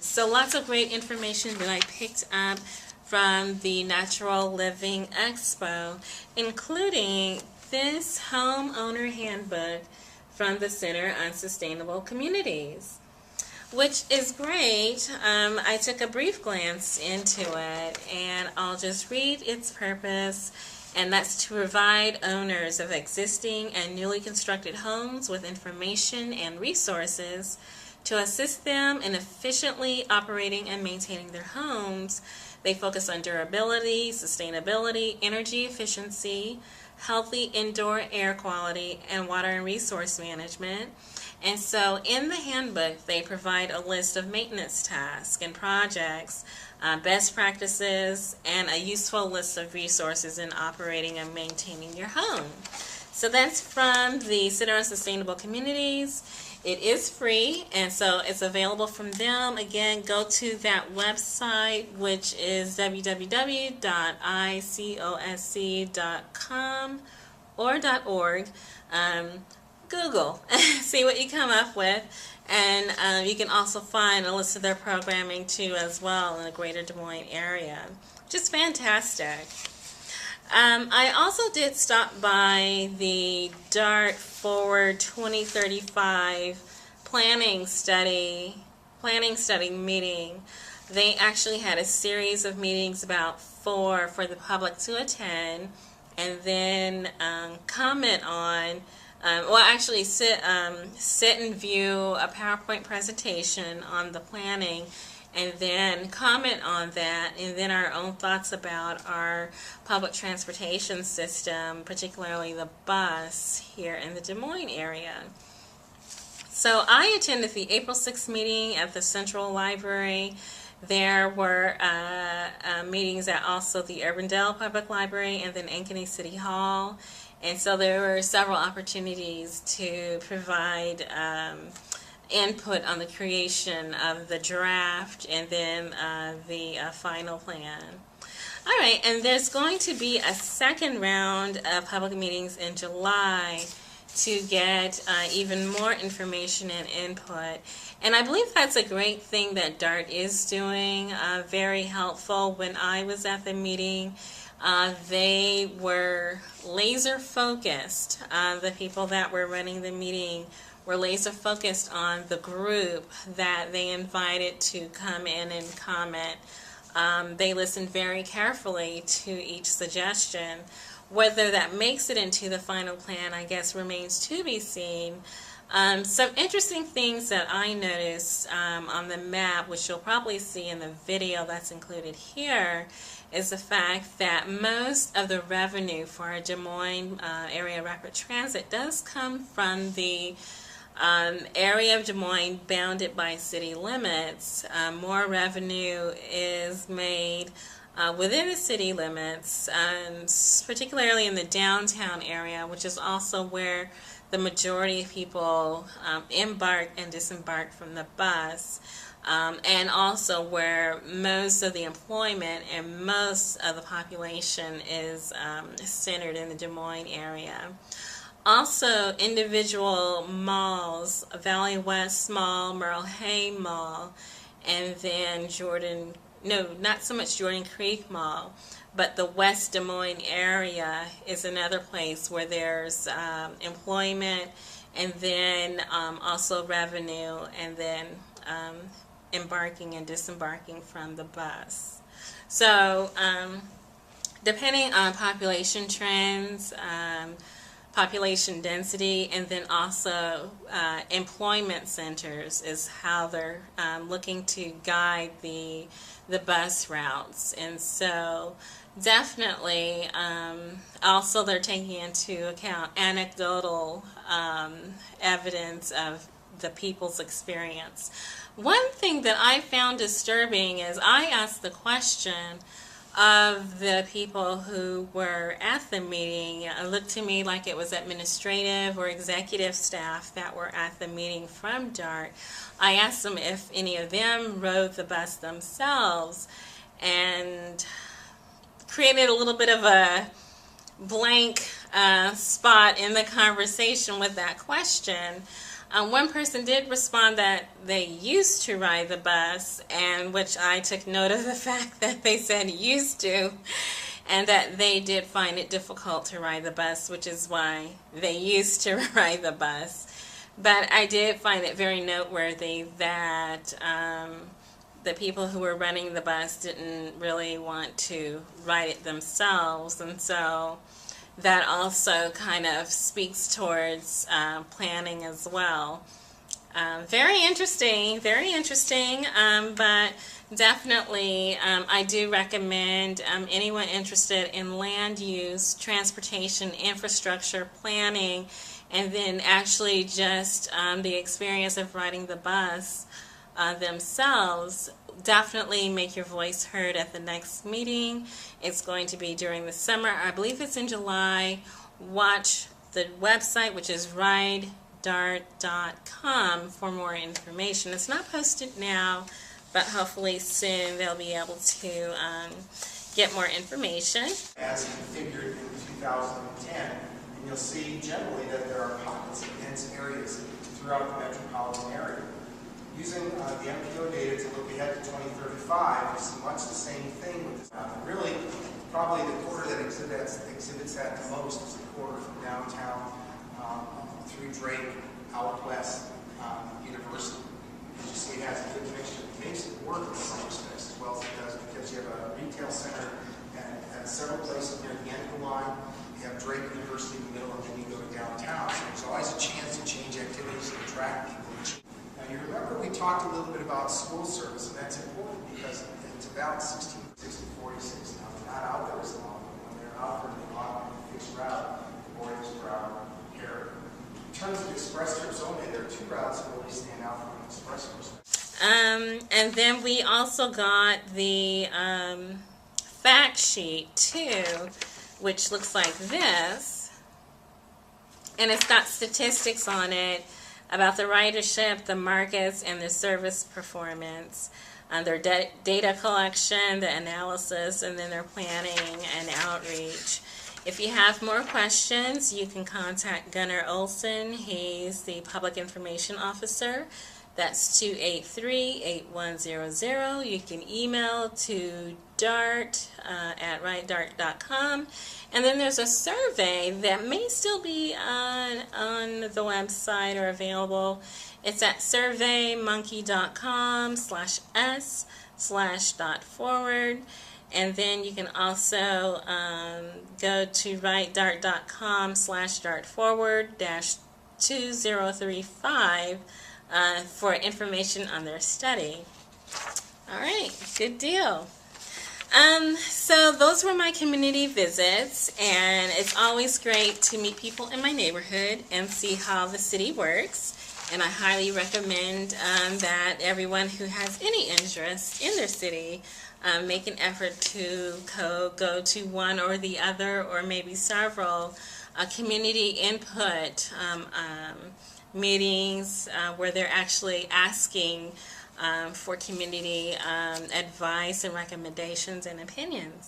So lots of great information that I picked up from the Natural Living Expo, including this homeowner handbook from the Center on Sustainable Communities, which is great. I took a brief glance into it, and I'll just read its purpose, and that's to provide owners of existing and newly constructed homes with information and resources to assist them in efficiently operating and maintaining their homes. They focus on durability, sustainability, energy efficiency, healthy indoor air quality, and water and resource management. And so in the handbook, they provide a list of maintenance tasks and projects, best practices, and a useful list of resources in operating and maintaining your home. So that's from the Center on Sustainable Communities. It is free, and so it's available from them. Again, go to that website, which is www.icosc.com or .org. Google, see what you come up with, and you can also find a list of their programming too as well in the Greater Des Moines area. Just fantastic. I also did stop by the DART Forward 2035 planning study meeting. They actually had a series of meetings, about 4 for the public to attend, and then comment on, actually sit and view a PowerPoint presentation on the planning, and then comment on that, and then our own thoughts about our public transportation system, particularly the bus here in the Des Moines area. So I attended the April 6th meeting at the Central Library. There were meetings at also the Urbandale Public Library and then Ankeny City Hall. And so there were several opportunities to provide input on the creation of the draft and then the final plan. All right, and there's going to be a second round of public meetings in July to get even more information and input. And I believe that's a great thing that DART is doing, very helpful. When I was at the meeting, they were laser focused. The people that were running the meeting were laser focused on the group that they invited to come in and comment. They listened very carefully to each suggestion. Whether that makes it into the final plan, I guess, remains to be seen. Some interesting things that I noticed on the map, which you'll probably see in the video that's included here, is the fact that most of the revenue for our Des Moines Area Rapid Transit does come from the area of Des Moines bounded by city limits. More revenue is made within the city limits, particularly in the downtown area, which is also where the majority of people embark and disembark from the bus, and also where most of the employment and most of the population is centered in the Des Moines area. Also, individual malls, Valley West Mall, Merle Hay Mall, and then not so much Jordan Creek Mall, but the West Des Moines area is another place where there's employment, and then also revenue, and then embarking and disembarking from the bus. So depending on population trends, population density, and then also employment centers is how they're looking to guide the bus routes. And so definitely also they're taking into account anecdotal evidence of the people's experience. One thing that I found disturbing is I asked the question of the people who were at the meeting. It looked to me like it was administrative or executive staff that were at the meeting from DART. I asked them if any of them rode the bus themselves, and created a little bit of a blank spot in the conversation with that question. One person did respond that they used to ride the bus, and which I took note of the fact that they said used to, and that they did find it difficult to ride the bus, which is why they used to ride the bus. But I did find it very noteworthy that the people who were running the bus didn't really want to ride it themselves, and so that also kind of speaks towards planning as well. Very interesting, but definitely I do recommend anyone interested in land use, transportation, infrastructure, planning, and then actually just the experience of riding the bus themselves, definitely make your voice heard at the next meeting. It's going to be during the summer. I believe it's in July. Watch the website, which is ridedart.com, for more information. It's not posted now, but hopefully soon they'll be able to get more information. As configured in 2010, and you'll see generally that there are pockets of dense areas throughout the metropolitan area. Using the MPO data to look ahead to 2035, we see much the same thing with this map. Really, probably the quarter that exhibits that the most is the quarter from downtown through Drake, out west, University. As you see, it has a good mixture. It makes it work in some respects as well as it does, because you have a retail center at several places near the end of the line. You have Drake University in the middle, and then you go to downtown. So there's always a chance to change activities and attract people. You remember we talked a little bit about school service, and that's important because it's about 1646. Now, they're not out there as long, but when they're out there, they're on a fixed route, Boys route, here. In terms of express trips only, there are two routes that really stand out from an express perspective. And then we also got the fact sheet too, which looks like this, and it's got statistics on it about the ridership, the markets, and the service performance, their data collection, the analysis, and then their planning and outreach. If you have more questions, you can contact Gunnar Olson. He's the Public Information Officer. That's 283-8100. You can email to dart at ridedart.com. And then there's a survey that may still be on the website or available. It's at surveymonkey.com/s/.forward. And then you can also go to ridedart.com/dartforward-2035 for information on their study. All right, good deal. So those were my community visits, and it's always great to meet people in my neighborhood and see how the city works. And I highly recommend that everyone who has any interest in their city make an effort to go to one or the other, or maybe several community input meetings where they're actually asking for community advice and recommendations and opinions.